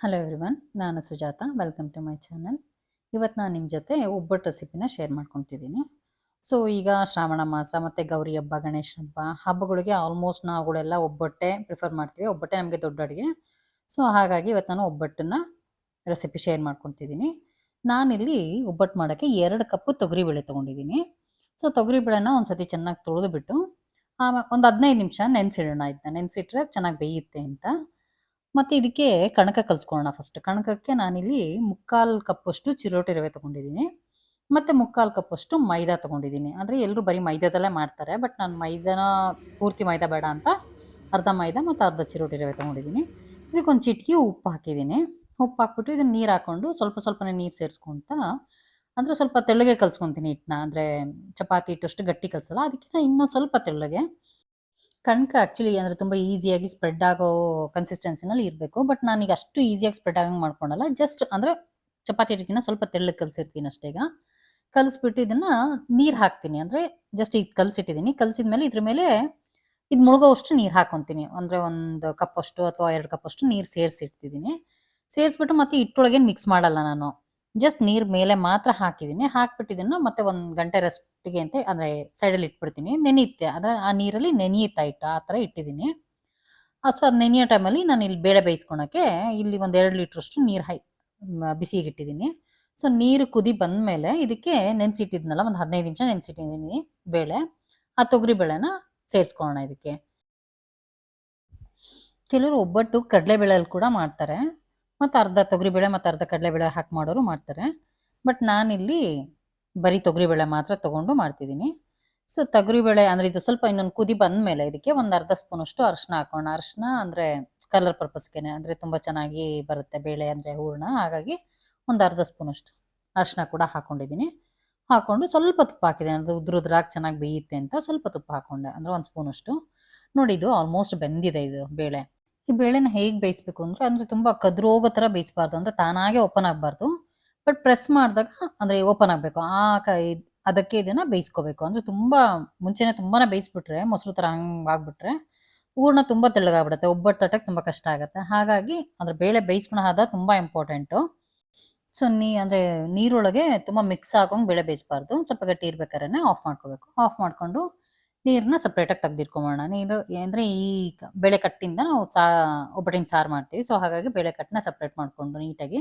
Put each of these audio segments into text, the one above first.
Hello everyone, ನಾನು Sujatha. Welcome to my channel. ಇವತ್ತು ನಾನು ನಿಮ್ಮ ಜೊತೆ ಒಬ್ಬಟ್ಟು ರೆಸಿಪಿನ ಶೇರ್ ಮಾಡ್ಕೊತಿದ್ದೀನಿ. ಸೊ ಈಗ ಶ್ರಾವಣ ಮಾಸ ಮತ್ತು ಗೌರಿ ಹಬ್ಬ, ಗಣೇಶ ಹಬ್ಬ ಹಬ್ಬಗಳಿಗೆ ಆಲ್ಮೋಸ್ಟ್ ನಾವುಗಳೆಲ್ಲ ಒಬ್ಬಟ್ಟೆ ಪ್ರಿಫರ್ ಮಾಡ್ತೀವಿ. ಒಬ್ಬಟ್ಟೆ ನಮಗೆ ದೊಡ್ಡ ಅಡುಗೆ. ಸೊ ಹಾಗಾಗಿ ಇವತ್ತು ನಾನು ಒಬ್ಬಟ್ಟನ್ನು ರೆಸಿಪಿ ಶೇರ್ ಮಾಡ್ಕೊತಿದ್ದೀನಿ. ನಾನಿಲ್ಲಿ ಒಬ್ಬಟ್ಟು ಮಾಡೋಕ್ಕೆ 2 ಕಪ್ಪು ತೊಗರಿಬೇಳೆ ತೊಗೊಂಡಿದ್ದೀನಿ. ಸೊ ತೊಗರಿಬೇಳೆನ ಒಂದು ಸತಿ ಚೆನ್ನಾಗಿ ತೊಳೆದುಬಿಟ್ಟು ಒಂದು 15 ನಿಮಿಷ ನೆನೆಸಿಡೋಣ. ಇದನ್ನ ನೆನೆಸಿಟ್ರೆ ಚೆನ್ನಾಗಿ ಬೇಯುತ್ತೆ ಅಂತ. ಮತ್ತು ಇದಕ್ಕೆ ಕಣಕ ಕಲಿಸ್ಕೊಳ್ಳೋಣ. ಫಸ್ಟ್ ಕಣಕಕ್ಕೆ ನಾನಿಲ್ಲಿ 3/4 ಕಪ್ಪಷ್ಟು ಚಿರೋಟಿ ರವೆ ತೊಗೊಂಡಿದ್ದೀನಿ ಮತ್ತು 3/4 ಕಪ್ಪಷ್ಟು ಮೈದಾ ತೊಗೊಂಡಿದ್ದೀನಿ. ಅಂದರೆ ಎಲ್ಲರೂ ಬರೀ ಮೈದಾದಲ್ಲೇ ಮಾಡ್ತಾರೆ, ಬಟ್ ನಾನು ಮೈದಾನ ಪೂರ್ತಿ ಮೈದಾ ಬೇಡ ಅಂತ ಅರ್ಧ ಮೈದಾ ಮತ್ತು ಅರ್ಧ ಚಿರೋಟಿ ರವೆ ತೊಗೊಂಡಿದ್ದೀನಿ. ಇದಕ್ಕೊಂದು ಚಿಟಿಕೆ ಉಪ್ಪು ಹಾಕಿದ್ದೀನಿ. ಉಪ್ಪು ಹಾಕ್ಬಿಟ್ಟು ಇದನ್ನು ನೀರು ಹಾಕ್ಕೊಂಡು ಸ್ವಲ್ಪನೇ ನೀರು ಸೇರಿಸ್ಕೊತ, ಅಂದರೆ ಸ್ವಲ್ಪ ತೆಳ್ಳಗೆ ಕಲಿಸ್ಕೊತೀನಿ ಹಿಟ್ಟನ್ನ. ಅಂದರೆ ಚಪಾತಿ ಹಿಟ್ಟಷ್ಟು ಗಟ್ಟಿ ಕಲಿಸಲ್ಲ, ಅದಕ್ಕೆ ಇನ್ನೂ ಸ್ವಲ್ಪ ತೆಳ್ಳಗೆ. ಕಣಕ ಆ್ಯಕ್ಚುಲಿ ಅಂದರೆ ತುಂಬ ಈಸಿಯಾಗಿ ಸ್ಪ್ರೆಡ್ ಆಗೋ ಕನ್ಸಿಸ್ಟೆನ್ಸಿನಲ್ಲಿ ಇರಬೇಕು. ಬಟ್ ನಾನೀಗ ಅಷ್ಟು ಈಸಿಯಾಗಿ ಸ್ಪ್ರೆಡ್ ಆಗಂಗೆ ಮಾಡ್ಕೊಳಲ್ಲ. ಜಸ್ಟ್ ಅಂದರೆ ಚಪಾತಿ ಹಿಟ್ಟಿನ ಸ್ವಲ್ಪ ತೆಳ್ಳಗೆ ಕಲಿಸಿರ್ತೀನಿ ಅಷ್ಟೇ. ಈಗ ಕಲಿಸ್ಬಿಟ್ಟು ಇದನ್ನು ನೀರು ಹಾಕ್ತೀನಿ. ಅಂದರೆ ಜಸ್ಟ್ ಇದು ಕಲಿಸಿಟ್ಟಿದ್ದೀನಿ. ಕಲಿಸಿದ್ಮೇಲೆ ಇದ್ರ ಮೇಲೆ ಇದು ಮುಳುಗೋವಷ್ಟು ನೀರು ಹಾಕ್ಕೊತೀನಿ. ಅಂದರೆ 1 ಕಪ್ಪಷ್ಟು ಅಥವಾ 2 ಕಪ್ಪಷ್ಟು ನೀರು ಸೇರಿಸಿಡ್ತಿದ್ದೀನಿ. ಸೇರಿಸ್ಬಿಟ್ಟು ಮತ್ತೆ ಹಿಟ್ಟೊಳಗೇನು ಮಿಕ್ಸ್ ಮಾಡಲ್ಲ ನಾನು. ಜಸ್ಟ್ ನೀರು ಮೇಲೆ ಮಾತ್ರ ಹಾಕಿದ್ದೀನಿ. ಹಾಕ್ಬಿಟ್ಟು ಇದನ್ನು ಮತ್ತೆ 1 ಗಂಟೆ ರೆಸ್ಟ್ಗೆ ಅಂತ ಅಂದರೆ ಸೈಡಲ್ಲಿ ಇಟ್ಬಿಡ್ತೀನಿ. ನೆನೆಯುತ್ತೆ, ಅಂದರೆ ಆ ನೀರಲ್ಲಿ ನೆನೆಯುತ್ತಾ ಇಟ್ಟು ಆ ಥರ ಇಟ್ಟಿದ್ದೀನಿ. ಸೊ ಅದು ನೆನೆಯೋ ಟೈಮಲ್ಲಿ ನಾನು ಇಲ್ಲಿ ಬೇಳೆ ಬೇಯಿಸ್ಕೊಳಕ್ಕೆ ಇಲ್ಲಿ 1 2 ಲೀಟ್ರಷ್ಟು ನೀರು ಬಿಸಿಗೆ ಇಟ್ಟಿದ್ದೀನಿ. ಸೊ ನೀರು ಕುದಿ ಬಂದಮೇಲೆ ಇದಕ್ಕೆ ನೆನೆಸಿಟ್ಟಿದ್ನಲ್ಲ, ಒಂದು 15 ನಿಮಿಷ ನೆನೆಸಿಟ್ಟಿದ್ದೀನಿ ಬೇಳೆ. ಆ ತೊಗರಿ ಬೇಳೆನ ಸೇರಿಸ್ಕೊಳ್ಳೋಣ ಇದಕ್ಕೆ. ಕೆಲವರು ಒಬ್ಬಟ್ಟು ಕಡಲೆಬೇಳೆಯಲ್ಲಿ ಕೂಡ ಮಾಡ್ತಾರೆ, ಮತ್ತು ಅರ್ಧ ತೊಗರಿಬೇಳೆ ಮತ್ತು ಅರ್ಧ ಕಡಲೆಬೇಳೆ ಹಾಕಿ ಮಾಡೋರು ಮಾಡ್ತಾರೆ. ಬಟ್ ನಾನಿಲ್ಲಿ ಬರೀ ತೊಗರಿಬೇಳೆ ಮಾತ್ರ ತೊಗೊಂಡು ಮಾಡ್ತಿದ್ದೀನಿ. ಸೊ ತೊಗರಿಬೇಳೆ ಅಂದರೆ ಇದು ಸ್ವಲ್ಪ ಇನ್ನೊಂದು ಕುದಿ ಬಂದಮೇಲೆ ಇದಕ್ಕೆ ಒಂದು ಅರ್ಧ ಸ್ಪೂನಷ್ಟು ಅರಿಶಿನ ಹಾಕೋಣ. ಅರಿಶಿನ ಅಂದರೆ ಕಲರ್ ಪರ್ಪಸ್ಗೆ, ಅಂದರೆ ತುಂಬ ಚೆನ್ನಾಗಿ ಬರುತ್ತೆ ಬೇಳೆ ಅಂದರೆ ಹೂರಣ. ಹಾಗಾಗಿ ಒಂದು ಅರ್ಧ ಸ್ಪೂನಷ್ಟು ಅರಿಶಿನ ಕೂಡ ಹಾಕ್ಕೊಂಡಿದ್ದೀನಿ. ಹಾಕ್ಕೊಂಡು ಸ್ವಲ್ಪ ತುಪ್ಪ ಹಾಕಿದ್ದೀನಿ. ಅದು ಉದ್ರಾಗಿ ಚೆನ್ನಾಗಿ ಬೇಯುತ್ತೆ ಅಂತ ಸ್ವಲ್ಪ ತುಪ್ಪ ಹಾಕ್ಕೊಂಡೆ, ಅಂದರೆ 1 ಸ್ಪೂನಷ್ಟು. ನೋಡಿ, ಇದು ಆಲ್ಮೋಸ್ಟ್ ಬೆಂದಿದೆ ಇದು ಬೇಳೆ. ಈ ಬೇಳೆನ ಹೇಗೆ ಬೇಯಿಸ್ಬೇಕು ಅಂದರೆ ತುಂಬ ಕದ್ರೋಗೋ ಥರ ಬೇಯಿಸಬಾರ್ದು, ಅಂದರೆ ತಾನಾಗೆ ಓಪನ್ ಆಗಬಾರ್ದು. ಬಟ್ ಪ್ರೆಸ್ ಮಾಡಿದಾಗ ಅಂದರೆ ಓಪನ್ ಆಗಬೇಕು. ಅದಕ್ಕೆ ಇದನ್ನು ಬೇಯಿಸ್ಕೋಬೇಕು. ಅಂದರೆ ತುಂಬ ಮುಂಚೆನೇ ತುಂಬಾ ಬೇಯಿಸ್ಬಿಟ್ರೆ ಮೊಸರು ಥರ ಹಂಗೆ ಆಗಿಬಿಟ್ರೆ ಹೂರಣ ತುಂಬ ತೆಳ್ಳಗಾಗ್ಬಿಡುತ್ತೆ. ಒಬ್ಬಟ್ಟು ತಟ್ಟಕ್ಕೆ ತುಂಬ ಕಷ್ಟ ಆಗುತ್ತೆ. ಹಾಗಾಗಿ ಅಂದರೆ ಬೇಳೆ ಬೇಯಿಸ್ಕೊಳೋ ಹದ ತುಂಬ ಇಂಪಾರ್ಟೆಂಟು. ಸೊ ಅಂದರೆ ನೀರೊಳಗೆ ತುಂಬ ಮಿಕ್ಸ್ ಆಗೋಂಗೆ ಬೇಳೆ ಬೇಯಿಸಬಾರ್ದು. ಸ್ವಲ್ಪ ಗಟ್ಟಿ ಇರ್ಬೇಕಾದ್ರೆ ಆಫ್ ಮಾಡ್ಕೋಬೇಕು. ಆಫ್ ಮಾಡಿಕೊಂಡು ನೀರನ್ನ ಸಪ್ರೇಟಾಗಿ ತೆಗ್ದಿಟ್ಕೊಂಬೋಣ. ನೀರು ಅಂದರೆ ಈ ಬೇಳೆ ಕಟ್ಟಿಂದ ನಾವು ಒಬ್ಬಟ್ಟಿನ ಸಾರು ಮಾಡ್ತೀವಿ. ಸೊ ಹಾಗಾಗಿ ಬೇಳೆ ಕಟ್ಟನ್ನ ಸಪ್ರೇಟ್ ಮಾಡಿಕೊಂಡು ನೀಟಾಗಿ,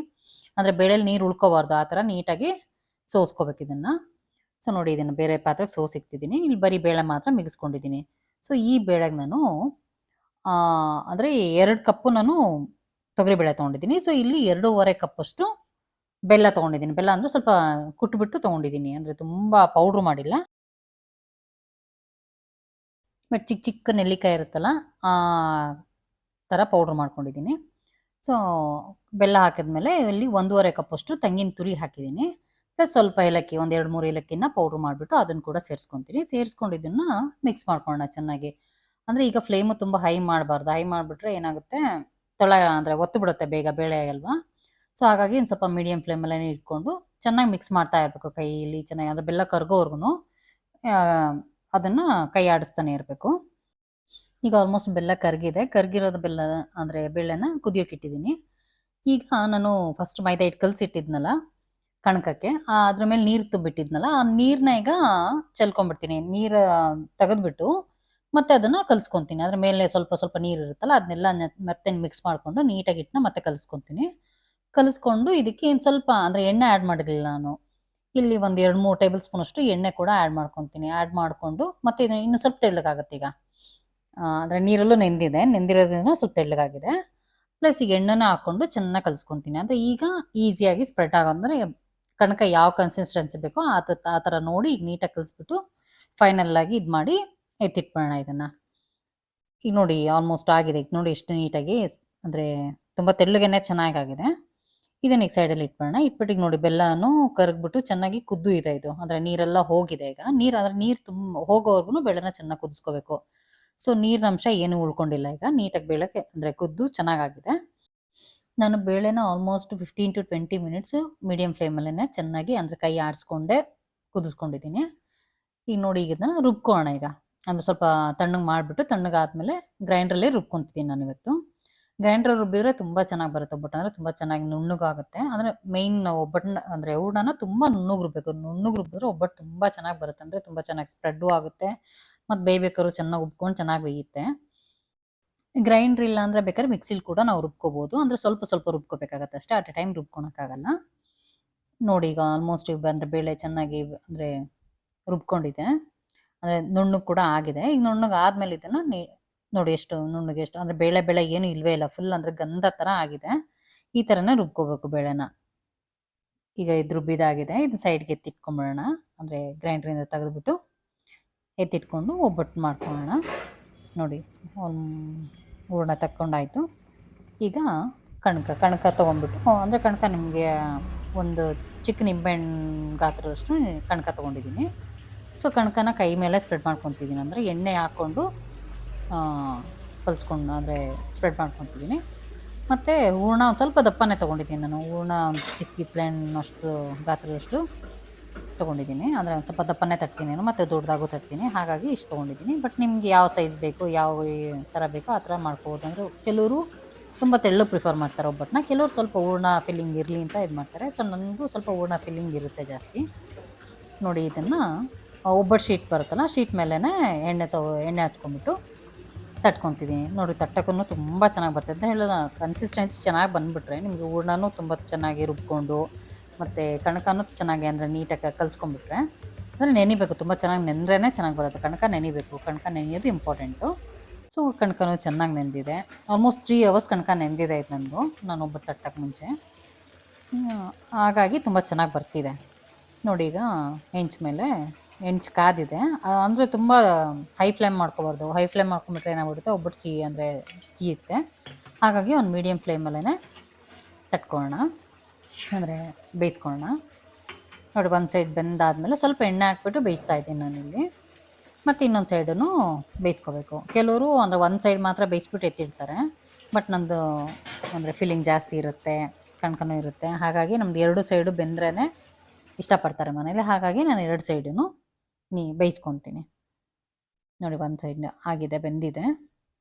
ಅಂದರೆ ಬೇಳೆಲಿ ನೀರು ಉಳ್ಕೋಬಾರ್ದು, ಆ ಥರ ನೀಟಾಗಿ ಸೋಸ್ಕೋಬೇಕು ಇದನ್ನು. ಸೊ ನೋಡಿ, ಇದನ್ನು ಬೇರೆ ಪಾತ್ರೆಗೆ ಸೋಸಿಕ್ತಿದ್ದೀನಿ. ಇಲ್ಲಿ ಬರೀ ಬೇಳೆ ಮಾತ್ರ ಮಿಗಿಸ್ಕೊಂಡಿದ್ದೀನಿ. ಸೊ ಈ ಬೇಳೆಗೆ ನಾನು ಅಂದರೆ 2 ಕಪ್ಪು ನಾನು ತೊಗರಿಬೇಳೆ ತೊಗೊಂಡಿದ್ದೀನಿ. ಸೊ ಇಲ್ಲಿ 2.5 ಕಪ್ಪಷ್ಟು ಬೆಲ್ಲ ತೊಗೊಂಡಿದ್ದೀನಿ. ಬೆಲ್ಲ ಅಂದರೆ ಸ್ವಲ್ಪ ಕುಟ್ಬಿಟ್ಟು ತೊಗೊಂಡಿದ್ದೀನಿ, ಅಂದರೆ ತುಂಬ ಪೌಡ್ರು ಮಾಡಿಲ್ಲ. ಬಟ್ ಚಿಕ್ಕ ನೆಲ್ಲಿಕಾಯಿ ಇರುತ್ತಲ್ಲ, ಆ ಥರ ಪೌಡ್ರ್ ಮಾಡ್ಕೊಂಡಿದ್ದೀನಿ. ಸೊ ಬೆಲ್ಲ ಹಾಕಿದ್ಮೇಲೆ ಇಲ್ಲಿ 1.5 ಕಪ್ಪಷ್ಟು ತೆಂಗಿನ ತುರಿ ಹಾಕಿದ್ದೀನಿ. ಪ್ಲಸ್ ಸ್ವಲ್ಪ ಏಲಕ್ಕಿ, 1 2 3 ಏಲಕ್ಕಿನ ಪೌಡ್ರ್ ಮಾಡಿಬಿಟ್ಟು ಅದನ್ನು ಕೂಡ ಸೇರಿಸ್ಕೊತೀನಿ. ಸೇರಿಸ್ಕೊಂಡು ಇದನ್ನು ಮಿಕ್ಸ್ ಮಾಡ್ಕೊಳ್ಳೋಣ ಚೆನ್ನಾಗಿ. ಅಂದರೆ ಈಗ ಫ್ಲೇಮು ತುಂಬ ಹೈ ಮಾಡಬಾರ್ದು. ಹೈ ಮಾಡಿಬಿಟ್ರೆ ಏನಾಗುತ್ತೆ, ಅಂದರೆ ಒತ್ತು ಬಿಡುತ್ತೆ ಬೇಗ ಬೇಳೆ ಅಲ್ವಾ. ಸೊ ಹಾಗಾಗಿ ಒಂದು ಸ್ವಲ್ಪ ಮೀಡಿಯಮ್ ಫ್ಲೇಮಲ್ಲೇ ಇಟ್ಕೊಂಡು ಚೆನ್ನಾಗಿ ಮಿಕ್ಸ್ ಮಾಡ್ತಾ ಇರಬೇಕು ಕೈಯಲ್ಲಿ ಚೆನ್ನಾಗಿ. ಅಂದರೆ ಬೆಲ್ಲ ಕರಗೋವರೆಗೂ ಅದನ್ನು ಕೈ ಆಡಿಸ್ತಾನೆ ಇರಬೇಕು. ಈಗ ಆಲ್ಮೋಸ್ಟ್ ಬೆಲ್ಲ ಕರಗಿರೋದು ಬೆಲ್ಲ ಅಂದರೆ ಬೇಳೆನ ಕುದಿಯೋಕೆ ಇಟ್ಟಿದ್ದೀನಿ. ಈಗ ನಾನು ಫಸ್ಟ್ ಮೈದಾ ಹಿಟ್ಟು ಕಲಸಿಟ್ಟಿದ್ನಲ್ಲ ಕಣಕಕ್ಕೆ, ಅದ್ರ ಮೇಲೆ ನೀರು ತುಂಬಿಟ್ಟಿದ್ನಲ್ಲ, ಆ ನೀರನ್ನ ಈಗ ಚೆಲ್ಕೊಂಡ್ಬಿಡ್ತೀನಿ. ನೀರು ತೆಗೆದ್ಬಿಟ್ಟು ಮತ್ತೆ ಅದನ್ನು ಕಲಿಸ್ಕೊತೀನಿ. ಅದ್ರ ಮೇಲೆ ಸ್ವಲ್ಪ ನೀರು ಇರುತ್ತಲ್ಲ, ಅದನ್ನೆಲ್ಲ ಮತ್ತೆ ಮಿಕ್ಸ್ ಮಾಡಿಕೊಂಡು ನೀಟಾಗಿ ಹಿಟ್ಟನ್ನ ಮತ್ತೆ ಕಲಿಸ್ಕೊಂಡು ಇದಕ್ಕೆ ಸ್ವಲ್ಪ ಅಂದರೆ ಎಣ್ಣೆ ಆ್ಯಡ್ ಮಾಡಿರಲಿಲ್ಲ ನಾನು. ಇಲ್ಲಿ 1 2 3 ಟೇಬಲ್ ಸ್ಪೂನಷ್ಟು ಎಣ್ಣೆ ಕೂಡ ಆ್ಯಡ್ ಮಾಡ್ಕೊತೀನಿ. ಆ್ಯಡ್ ಮಾಡಿಕೊಂಡು ಮತ್ತೆ ಇದು ಇನ್ನೂ ಸ್ವಲ್ಪ ತೆಳ್ಳಗಾಗುತ್ತೆ ಈಗ. ಅಂದರೆ ನೀರಲ್ಲೂ ನೆಂದಿರೋದ್ರಿಂದ ಸ್ವಲ್ಪ ತೆಳ್ಳಗಾಗಿದೆ. ಪ್ಲಸ್ ಈಗ ಎಣ್ಣೆನ ಹಾಕ್ಕೊಂಡು ಚೆನ್ನಾಗಿ ಕಲಿಸ್ಕೊತೀನಿ. ಅಂದರೆ ಈಗ ಈಸಿಯಾಗಿ ಸ್ಪ್ರೆಡ್ ಆಗೋಂದರೆ ಕಣಕ ಯಾವ ಕನ್ಸಿಸ್ಟೆನ್ಸಿ ಬೇಕೋ ಆ ಥರ ನೋಡಿ ಈಗ ನೀಟಾಗಿ ಕಲಿಸ್ಬಿಟ್ಟು ಫೈನಲ್ಲಾಗಿ ಇದು ಮಾಡಿ ಎತ್ತಿಟ್ಬಿಡೋಣ ಇದನ್ನು. ಈಗ ನೋಡಿ ಆಲ್ಮೋಸ್ಟ್ ಆಗಿದೆ. ಈಗ ನೋಡಿ ಎಷ್ಟು ನೀಟಾಗಿ, ಅಂದರೆ ತುಂಬ ತೆಳ್ಳಗೇನೆ ಚೆನ್ನಾಗಾಗಿದೆ. ಇದನ್ನ ಈಗ ಸೈಡಲ್ಲಿ ಇಟ್ಬಿಡೋಣ. ಇಟ್ಬಿಟ್ಟು ಈಗ ನೋಡಿ ಬೆಲ್ಲನೂ ಕರಗ್ಬಿಟ್ಟು ಚೆನ್ನಾಗಿ ಕುದ್ದು ಇದೆ ಇದು. ಅಂದರೆ ನೀರೆಲ್ಲ ಹೋಗಿದೆ ಈಗ. ನೀರು ತುಂಬ ಹೋಗೋವರೆಗೂ ಬೇಳೆನ ಚೆನ್ನಾಗಿ ಕುದಿಸ್ಕೋಬೇಕು. ಸೊ ನೀರಿನ ಅಂಶ ಏನೂ ಉಳ್ಕೊಂಡಿಲ್ಲ. ಈಗ ನೀಟಾಗಿ ಬೇಳೆಗೆ ಅಂದರೆ ಕುದ್ದು ಚೆನ್ನಾಗಾಗಿದೆ. ನಾನು ಬೇಳೆನ ಆಲ್ಮೋಸ್ಟ್ 15 to 20 ಮಿನಿಟ್ಸು ಮೀಡಿಯಮ್ ಫ್ಲೇಮಲ್ಲೇ ಚೆನ್ನಾಗಿ, ಅಂದರೆ ಕೈ ಆಡಿಸ್ಕೊಂಡೆ ಕುದಿಸ್ಕೊಂಡಿದ್ದೀನಿ. ಈಗ ನೋಡಿ ಈಗ ಇದನ್ನು ರುಬ್ಕೊಳ್ಳೋಣ ಈಗ. ಅಂದರೆ ಸ್ವಲ್ಪ ತಣ್ಣಗೆ ಮಾಡಿಬಿಟ್ಟು ತಣ್ಣಗಾದ್ಮೇಲೆ ಗ್ರೈಂಡ್ರಲ್ಲೇ ರುಬ್ಕೊತಿದ್ದೀನಿ ನಾನು ಇವತ್ತು. ಗ್ರೈಂಡರ್ ರುಬ್ಬಿದ್ರೆ ತುಂಬಾ ಚೆನ್ನಾಗಿ ಬರುತ್ತೆ ಒಬ್ಬಟ್ಟು, ಅಂದ್ರೆ ತುಂಬಾ ಚೆನ್ನಾಗಿ ನುಣ್ಣಗಾಗುತ್ತೆ. ಅಂದ್ರೆ ಮೈನ್ ಒಬ್ಬಟ್ಟನ್ನ ಅಂದ್ರೆ ಹೂರ್ಣನ ತುಂಬಾ ನುಣ್ಣಗೆ ರುಬ್ಬೇಕು. ನುಣ್ಣಗೆ ರುಬ್ಬಿದ್ರೆ ಒಬ್ಬಟ್ಟು ತುಂಬಾ ಚೆನ್ನಾಗಿ ಬರುತ್ತೆ, ಅಂದ್ರೆ ತುಂಬಾ ಚೆನ್ನಾಗಿ ಸ್ಪ್ರೆಡ್ಡು ಆಗುತ್ತೆ, ಮತ್ತೆ ಬೇಯ್ಬೇಕಾದ್ರೂ ಚೆನ್ನಾಗಿ ಉಬ್ಕೊಂಡು ಚೆನ್ನಾಗಿ ಬೇಯುತ್ತೆ. ಗ್ರೈಂಡರ್ ಇಲ್ಲ ಅಂದ್ರೆ ಬೇಕಾದ್ರೆ ಮಿಕ್ಸಿಲಿ ಕೂಡ ನಾವು ರುಬ್ಕೋಬಹುದು, ಅಂದ್ರೆ ಸ್ವಲ್ಪ ಸ್ವಲ್ಪ ರುಬ್ಕೋಬೇಕಾಗತ್ತೆ ಅಷ್ಟೇ, ಅಟ್ ಎ ಟೈಮ್ ರುಬ್ಕೊಳಕ್ಕಾಗಲ್ಲ. ನೋಡಿ ಈಗ ಆಲ್ಮೋಸ್ಟ್ ಅಂದ್ರೆ ಬೇಳೆ ಚೆನ್ನಾಗಿ ಅಂದ್ರೆ ರುಬ್ಕೊಂಡಿದೆ, ಅಂದ್ರೆ ನುಣ್ಣಗೆ ಕೂಡ ಆಗಿದೆ. ಈಗ ನುಣ್ಣಗೆ ಆದ್ಮೇಲೆ ಇದನ್ನ ನೋಡಿ ಎಷ್ಟು ನುಣ್ಣಗೆ, ಎಷ್ಟು ಅಂದ್ರೆ ಬೇಳೆ ಬೇಳೆ ಏನು ಇಲ್ವೇ ಇಲ್ಲ, ಫುಲ್ ಅಂದ್ರೆ ಗಂಧ ತರ ಆಗಿದೆ. ಈ ತರನೇ ರುಬ್ಕೋಬೇಕು ಬೇಳೆನ. ಈಗ ಇದು ರುಬ್ಬಿದಾಗಿದೆ, ಇದು ಸೈಡ್ಗೆ ಎತ್ತಿಟ್ಕೊಂಡ್ಬಿಡೋಣ, ಅಂದ್ರೆ ಗ್ರೈಂಡ್ರಿಂದ ತೆಗೆದ್ಬಿಟ್ಟು ಎತ್ತಿಟ್ಕೊಂಡು ಒಬ್ಬಟ್ಟು ಮಾಡ್ಕೊಳ್ಳೋಣ. ನೋಡಿ ಹೂರ್ಣ ತಕ್ಕೊಂಡಾಯ್ತು. ಈಗ ಕಣಕ ತೊಗೊಂಡ್ಬಿಟ್ಟು, ಅಂದರೆ ಕಣಕ ನಿಮಗೆ ಒಂದು ಚಿಕ್ಕ ನಿಂಬೆಹಣ್ಣು ಗಾತ್ರದಷ್ಟು ಕಣಕ ತೊಗೊಂಡಿದ್ದೀನಿ. ಸೊ ಕಣಕನ ಕೈ ಮೇಲೆ ಸ್ಪ್ರೆಡ್ ಮಾಡ್ಕೊತಿದ್ದೀನಿ, ಅಂದರೆ ಎಣ್ಣೆ ಹಾಕ್ಕೊಂಡು ಕಲಿಸ್ಕೊಂಡು ಅಂದರೆ ಸ್ಪ್ರೆಡ್ ಮಾಡ್ಕೊತಿದ್ದೀನಿ. ಮತ್ತು ಹೂರ್ಣ ಒಂದು ಸ್ವಲ್ಪ ದಪ್ಪನೇ ತೊಗೊಂಡಿದ್ದೀನಿ ನಾನು. ಹೂರ್ಣ ಒಂದು ಚಿಕ್ಕ ಕಿತ್ಲೆಹಣ್ಣಷ್ಟು ಗಾತ್ರದಷ್ಟು ತೊಗೊಂಡಿದ್ದೀನಿ, ಅಂದರೆ ಒಂದು ಸ್ವಲ್ಪ ದಪ್ಪನೇ ತಟ್ತೀನಿ ನಾನು, ಮತ್ತು ದೊಡ್ಡದಾಗೂ ತಟ್ತೀನಿ, ಹಾಗಾಗಿ ಇಷ್ಟು ತೊಗೊಂಡಿದ್ದೀನಿ. ಬಟ್ ನಿಮ್ಗೆ ಯಾವ ಸೈಜ್ ಬೇಕು, ಯಾವ ಥರ ಬೇಕೋ ಆ ಥರ ಮಾಡ್ಕೋಬೋದು. ಅಂದರೆ ಕೆಲವರು ತುಂಬ ತೆಳ್ಳು ಪ್ರಿಫರ್ ಮಾಡ್ತಾರೆ ಒಬ್ಬಟ್ಟನ್ನ, ಕೆಲವರು ಸ್ವಲ್ಪ ಹೂರ್ಣ ಫಿಲ್ಲಿಂಗ್ ಇರಲಿ ಅಂತ ಇದು ಮಾಡ್ತಾರೆ. ಸೊ ನನಗೂ ಸ್ವಲ್ಪ ಹೂರ್ಣ ಫಿಲ್ಲಿಂಗ್ ಇರುತ್ತೆ ಜಾಸ್ತಿ. ನೋಡಿ ಇದನ್ನು ಒಬ್ಬಟ್ಟು ಶೀಟ್ ಬರುತ್ತಲ್ಲ, ಶೀಟ್ ಮೇಲೇ ಎಣ್ಣೆ ಹಚ್ಕೊಂಡ್ಬಿಟ್ಟು ತಟ್ಕೊತಿದ್ದೀನಿ. ನೋಡಿ ತಟ್ಟಕ್ಕೂ ತುಂಬ ಚೆನ್ನಾಗಿ ಬರ್ತದೆ ಅಂತ ಹೇಳೋಣ. ಕನ್ಸಿಸ್ಟೆನ್ಸಿ ಚೆನ್ನಾಗಿ ಬಂದುಬಿಟ್ರೆ ನಿಮಗೆ ಹೂರ್ಣನೂ ತುಂಬ ಚೆನ್ನಾಗಿ ರುಬ್ಕೊಂಡು, ಮತ್ತು ಕಣಕನೂ ಚೆನ್ನಾಗಿ ಅಂದರೆ ನೀಟಾಗಿ ಕಲಿಸ್ಕೊಂಡ್ಬಿಟ್ರೆ, ಅಂದರೆ ನೆನಿಬೇಕು, ತುಂಬ ಚೆನ್ನಾಗಿ ನೆಂದ್ರೇ ಚೆನ್ನಾಗಿ ಬರುತ್ತೆ. ಕಣಕ ನೆನಿಬೇಕು, ಕಣಕ ನೆನೆಯೋದು ಇಂಪಾರ್ಟೆಂಟು. ಸೊ ಕಣಕನೂ ಚೆನ್ನಾಗಿ ನೆಂದಿದೆ, ಆಲ್ಮೋಸ್ಟ್ 3 hours ಕಣಕ ನೆಂದಿದೆ ಇದು ನಂದು, ನಾನು ಒಬ್ಬಟ್ಟು ತಟ್ಟಕ್ಕೆ ಮುಂಚೆ, ಹಾಗಾಗಿ ತುಂಬ ಚೆನ್ನಾಗಿ ಬರ್ತಿದೆ. ನೋಡಿ ಈಗ ಹೆಂಚು ಕಾದಿದೆ, ಅಂದರೆ ತುಂಬ ಹೈ ಫ್ಲೇಮ್ ಮಾಡ್ಕೋಬಾರ್ದು. ಹೈ ಫ್ಲೇಮ್ ಮಾಡ್ಕೊಂಬಿಟ್ರೆ ಏನಾಗ್ಬಿಡುತ್ತೆ, ಒಬ್ಬಟ್ಟು ಸಿಹಿಯುತ್ತೆ. ಹಾಗಾಗಿ ಒಂದು ಮೀಡಿಯಮ್ ಫ್ಲೇಮಲ್ಲೇ ತಟ್ಕೊಳ್ಳೋಣ, ಅಂದರೆ ಬೇಯಿಸ್ಕೊಳ್ಳೋಣ. ನೋಡಿ ಒಂದು ಸೈಡ್ ಬೆಂದಾದಮೇಲೆ ಸ್ವಲ್ಪ ಎಣ್ಣೆ ಹಾಕ್ಬಿಟ್ಟು ಬೇಯಿಸ್ತಾ ಇದ್ದೀನಿ ನಾನಿಲ್ಲಿ, ಮತ್ತು ಇನ್ನೊಂದು ಸೈಡನ್ನು ಬೇಯಿಸ್ಕೋಬೇಕು. ಕೆಲವರು ಅಂದರೆ ಒಂದು ಸೈಡ್ ಮಾತ್ರ ಬೇಯಿಸ್ಬಿಟ್ಟು ಎತ್ತಿಡ್ತಾರೆ, ಬಟ್ ನಮ್ಮದು ಅಂದರೆ ಫಿಲ್ಲಿಂಗ್ ಜಾಸ್ತಿ ಇರುತ್ತೆ, ಕಣ್ಕನೂ ಇರುತ್ತೆ, ಹಾಗಾಗಿ ನಮ್ದು 2 ಸೈಡು ಬೆಂದ್ರೇ ಇಷ್ಟಪಡ್ತಾರೆ ಮನೇಲಿ, ಹಾಗಾಗಿ ನಾನು 2 ಸೈಡೂ ಬೇಯಿಸ್ಕೊತೀನಿ. ನೋಡಿ ಒಂದು ಸೈಡ್ ಆಗಿದೆ, ಬೆಂದಿದೆ.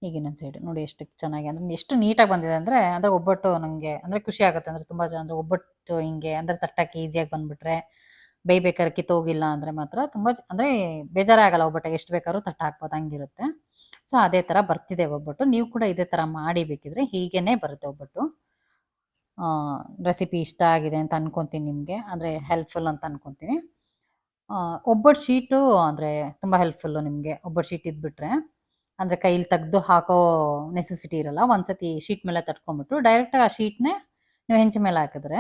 ಈಗ ಇನ್ನೊಂದು ಸೈಡು ನೋಡಿ ಎಷ್ಟು ಚೆನ್ನಾಗಿ, ಅಂದರೆ ಎಷ್ಟು ನೀಟಾಗಿ ಬಂದಿದೆ ಅಂದರೆ ಒಬ್ಬಟ್ಟು ನನಗೆ ಅಂದರೆ ಖುಷಿ ಆಗುತ್ತೆ. ಅಂದರೆ ತುಂಬ ಅಂದರೆ ಒಬ್ಬಟ್ಟು ಹಿಂಗೆ ಅಂದರೆ ತಟ್ಟಕ್ಕೆ ಈಸಿಯಾಗಿ ಬಂದುಬಿಟ್ರೆ, ಬೇಯ್ಬೇಕಾದ್ರೆ ಕಿತ್ತೋಗಿಲ್ಲ ಅಂದರೆ ಮಾತ್ರ ತುಂಬ ಅಂದರೆ ಬೇಜಾರೇ ಆಗಲ್ಲ, ಒಬ್ಬಟ್ಟಿಗೆ ಎಷ್ಟು ಬೇಕಾದ್ರೂ ತಟ್ಟ ಹಾಕ್ಬೋದು, ಹಂಗಿರುತ್ತೆ. ಸೊ ಅದೇ ಥರ ಬರ್ತಿದೆ ಒಬ್ಬಟ್ಟು. ನೀವು ಕೂಡ ಇದೇ ಥರ ಮಾಡಿ ಬೇಕಿದ್ರೆ ಹೀಗೇ ಬರುತ್ತೆ ಒಬ್ಬಟ್ಟು. ರೆಸಿಪಿ ಇಷ್ಟ ಆಗಿದೆ ಅಂತ ಅನ್ಕೊತೀನಿ ನಿಮಗೆ, ಅಂದರೆ ಹೆಲ್ಪ್ಫುಲ್ ಅಂತ ಅನ್ಕೊತೀನಿ. ಒಬ್ಬಟ್ಟು ಶೀಟು ಅಂದರೆ ತುಂಬ ಹೆಲ್ಪ್ಫುಲ್ಲು ನಿಮಗೆ. ಒಬ್ಬಟ್ಟು ಶೀಟ್ ಇದ್ಬಿಟ್ರೆ ಅಂದರೆ ಕೈಲಿ ತೆಗೆದು ಹಾಕೋ ನೆಸೆಸಿಟಿ ಇರಲ್ಲ. ಒಂದ್ಸತಿ ಶೀಟ್ ಮೇಲೆ ತಟ್ಕೊಂಬಿಟ್ಟು ಡೈರೆಕ್ಟಾಗಿ ಆ ಶೀಟ್ನೇ ನೀವು ಹೆಂಚು ಮೇಲೆ ಹಾಕಿದ್ರೆ,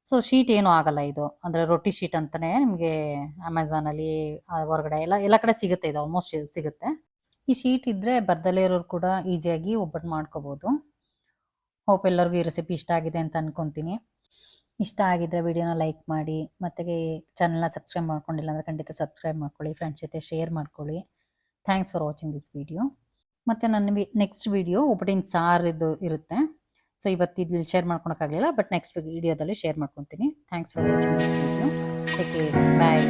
ಸೊ ಶೀಟ್ ಏನೂ ಆಗಲ್ಲ. ಇದು ಅಂದರೆ ರೊಟ್ಟಿ ಶೀಟ್ ಅಂತಲೇ ನಿಮಗೆ ಅಮೆಝಾನಲ್ಲಿ ಹೊರಗಡೆ ಎಲ್ಲ ಕಡೆ ಸಿಗುತ್ತೆ, ಇದು ಆಲ್ಮೋಸ್ಟ್ ಸಿಗುತ್ತೆ. ಈ ಶೀಟ್ ಇದ್ದರೆ ಬರ್ದಲೇ ಇರೋರು ಕೂಡ ಈಸಿಯಾಗಿ ಒಬ್ಬಟ್ಟು ಮಾಡ್ಕೋಬೋದು. ಹೋಪ್ ಎಲ್ಲರಿಗೂ ಈ ರೆಸಿಪಿ ಇಷ್ಟ ಆಗಿದೆ ಅಂತ ಅನ್ಕೊತೀನಿ. ಇಷ್ಟ ಆಗಿದ್ದರೆ ವಿಡಿಯೋನ ಲೈಕ್ ಮಾಡಿ, ಮತ್ತು ಚಾನಲ್ನ ಸಬ್ಸ್ಕ್ರೈಬ್ ಮಾಡ್ಕೊಂಡಿಲ್ಲ ಅಂದರೆ ಖಂಡಿತ ಸಬ್ಸ್ಕ್ರೈಬ್ ಮಾಡ್ಕೊಳ್ಳಿ, ಫ್ರೆಂಡ್ಸ್ ಜೊತೆ ಶೇರ್ ಮಾಡ್ಕೊಳ್ಳಿ. Thanks for watching this video. ಮತ್ತು ನನ್ನ ನೆಕ್ಸ್ಟ್ ವಿಡಿಯೋ ಒಬ್ಬಟ್ಟಿನ ಸಾರಿದು ಇರುತ್ತೆ. ಸೊ ಇವತ್ತು ಇಲ್ಲಿ ಶೇರ್ ಮಾಡ್ಕೊಳಕ್ಕಾಗಲಿಲ್ಲ, ಬಟ್ ನೆಕ್ಸ್ಟ್ ವಿಡಿಯೋದಲ್ಲಿ ಶೇರ್ ಮಾಡ್ಕೊತೀನಿ. Thanks for watching this video. Take care, bye.